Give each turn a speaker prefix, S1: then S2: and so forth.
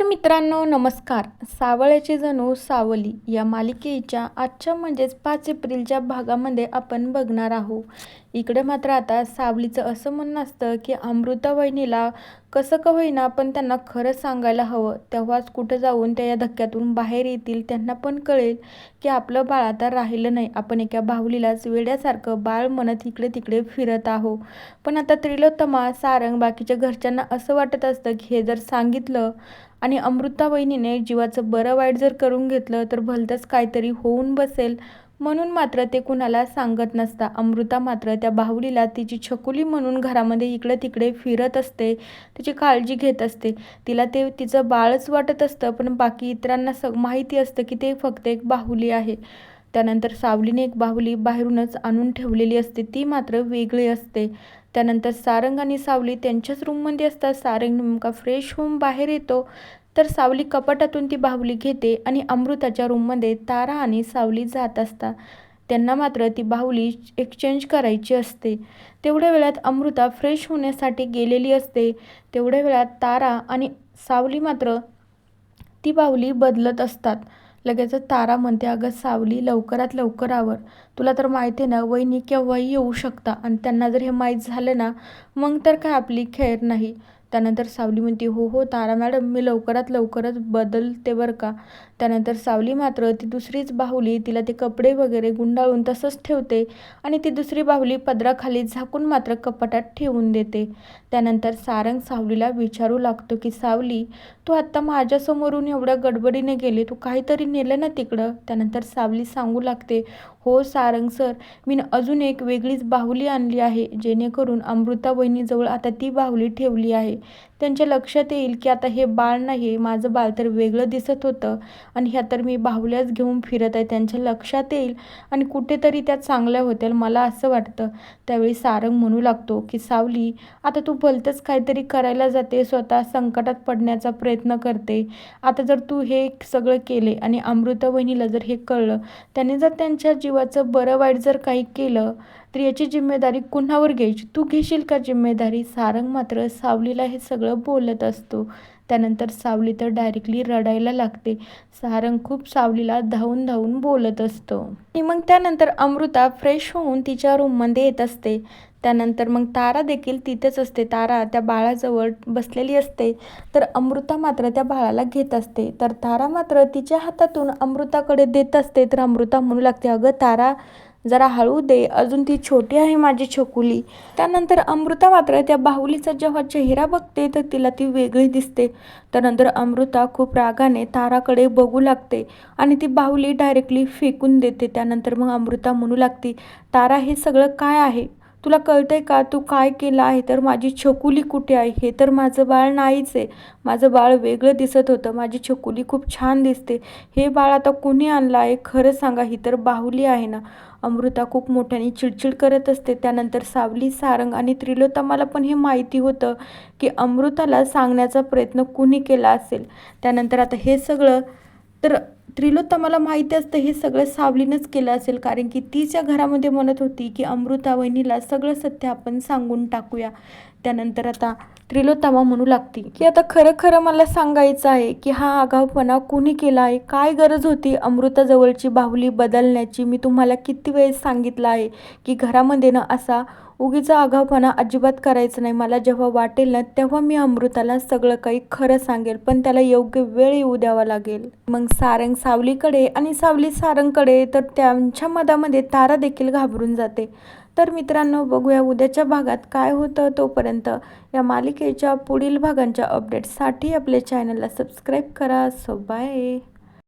S1: मित्रांनो नमस्कार. सावळ्याची जणू सावली या मालिकेच्या आजच्या म्हणजेच 5 एप्रिलच्या भागामध्ये आपण बघणार आहोत. इकडे मात्र आता सावलीचं असं म्हणणं असतं की अमृता वहिनीला कसं का होईना पण त्यांना खरं सांगायला हवं, तेव्हाच कुठं जाऊन त्या या धक्क्यातून बाहेर येतील. त्यांना पण कळेल की आपलं बाळ आता राहिलं नाही, आपण एका बाहुलीलाच वेड्यासारखं बाळ म्हणत इकडे तिकडे फिरत आहो. पण आता त्रिलोत्तमा, सारंग, बाकीच्या घरच्यांना असं वाटत असतं की हे जर सांगितलं आणि अमृता वहिनीने जीवाचं बरं वाईट जर करून घेतलं तर भलतंच काहीतरी होऊन बसेल, म्हणून मात्र ते कुणाला सांगत नसता. अमृता मात्र त्या बाहुलीला तिची छकुली म्हणून घरामध्ये इकडे तिकडे फिरत असते, तिची काळजी घेत असते. तिला ते तिचं बाळच वाटत असतं, पण बाकी इतरांना माहिती असतं की ते फक्त एक बाहुली आहे. त्यानंतर सावलीने एक बाहुली बाहेरूनच आणून ठेवलेली असते, ती मात्र वेगळी असते. त्यानंतर सारंग आणि सावली त्यांच्याच रूममध्ये असतात. सारंग नेमका फ्रेश होऊन बाहेर येतो, तर सावली कपाटातून ती बाहुली घेते आणि अमृताच्या रूममध्ये तारा आणि सावली जात असतात. त्यांना मात्र ती बाहुली एक्सचेंज करायची असते. तेवढ्या वेळात अमृता फ्रेश होण्यासाठी गेलेली असते. तेवढ्या वेळात तारा आणि सावली मात्र ती बाहुली बदलत असतात. लगेच तारा म्हणते, अगं सावली, लवकरात लवकर आवर. तुला तर माहिती आहे ना, वहिनी केव्हाही येऊ शकता आणि त्यांना जर हे माहीत झालं ना, मग तर काय आपली खैर नाही. त्यानंतर सावली म्हणते, हो हो तारा मॅडम, मी लवकरात लवकरच बदलते बरं का. त्यानंतर सावली मात्र ती दुसरीच बाहुली, तिला ते कपडे वगैरे गुंडाळून तसंच ठेवते आणि ती दुसरी बाहुली पदराखाली झाकून मात्र कपाटात ठेवून देते. त्यानंतर सारंग सावलीला विचारू लागतो की सावली, तू आत्ता माझ्यासमोरून एवढ्या गडबडीने गेले, तू काहीतरी नेलं ना तिकडं? त्यानंतर सावली सांगू लागते, हो सारंग सर, मी अजून एक वेगळीच बाहुली आणली आहे, जेणेकरून अमृता वहिनीजवळ आता ती बाहुली ठेवली आहे. त्यांच्या लक्षात येईल की आता हे बाळ नाही, माझं बाळ तर वेगळं दिसत होतं आणि ह्या तर मी बाहुल्याच घेऊन फिरत आहे. त्यांच्या लक्षात येईल आणि कुठेतरी त्या चांगल्या होतील, मला असं वाटतं. त्यावेळी सारंग म्हणू लागतो की सावली, आता तू भलतंच काहीतरी करायला जाते, स्वतः संकटात पडण्याचा प्रयत्न करते. आता जर तू हे सगळं केले आणि अमृता वहिनीला जर हे कळलं, त्याने जर त्यांच्या जीवाचं बरं वाईट जर काही केलं, तर याची जिम्मेदारी कुणावर घ्यायची? तू घेशील का जिम्मेदारी? सारंग मात्र सावलीला हे सगळं बोलत असतो. त्यानंतर सावली तर डायरेक्टली रडायला लागते. सारंग खूप सावलीला धावून धावून बोलत असतो आणि मग त्यानंतर अमृता फ्रेश होऊन तिच्या रूममध्ये येत असते. त्यानंतर मग तारा देखील तिथेच असते. तारा त्या बाळाजवळ बसलेली असते, तर अमृता मात्र त्या बाळाला घेत असते. तर तारा मात्र तिच्या हातातून अमृताकडे देत असते. तर अमृता म्हणू लागते, अगं तारा, जरा हळू दे, अजून ती छोटी आहे माझी छकुली. त्यानंतर अमृता मात्र त्या बाहुलीचा जेव्हा चेहरा बघते तर तिला ती वेगळी दिसते. त्यानंतर अमृता खूप रागाने ताराकडे बघू लागते आणि ती बाहुली डायरेक्टली फेकून देते. त्यानंतर मग अमृता म्हणू लागते, तारा, हे सगळं काय आहे? तुला कळतंय का तू काय केलं आहे? तर माझी छकुली कुठे आहे? हे तर माझं बाळ नाहीच आहे. माझं बाळ वेगळं दिसत होतं, माझी छकुली खूप छान दिसते. हे बाळ आता कुणी आणलं आहे? खरं सांगा, ही तर बाहुली आहे ना? अमृता खूप मोठ्याने चिडचिड करत असते. त्यानंतर सावली, सारंग आणि त्रिलोत्तमाला पण हे माहिती होतं की अमृताला सांगण्याचा प्रयत्न कुणी केला असेल. त्यानंतर आता हे सगळं तर त्रिलोत्तमाला माहिती असतं हे सगळं सावलीनंच केलं असेल, कारण की तिच्या घरामध्ये म्हणत होती की अमृता वहिनीला सगळं सत्य आपण सांगून टाकूया. त्यानंतर आता त्रिलोत्तमा म्हणू लागती की आता खरं खरं मला सांगायचं आहे की हा आगाऊपणा कुणी केला आहे? काय गरज होती अमृताजवळची बाहुली बदलण्याची? मी तुम्हाला किती वेळेस सांगितलं आहे की घरामध्ये ना असा उगीचा आगाऊपणा अजिबात करायचं नाही. मला जेव्हा वाटेल ना तेव्हा मी अमृताला सगळं काही खरं सांगेल, पण त्याला योग्य वेळ येऊ द्यावा लागेल. मग सारंग सावलीकडे आणि सावली सारंगकडे, तर त्यांच्या मधामध्ये तारा देखील घाबरून जाते. तर मित्रांनो, बघूया उद्याच्या भागात काय होतं. तोपर्यंत या मालिकेच्या पुढील भागांच्या अपडेट्ससाठी आपल्या चॅनलला सबस्क्राईब करा. So bye.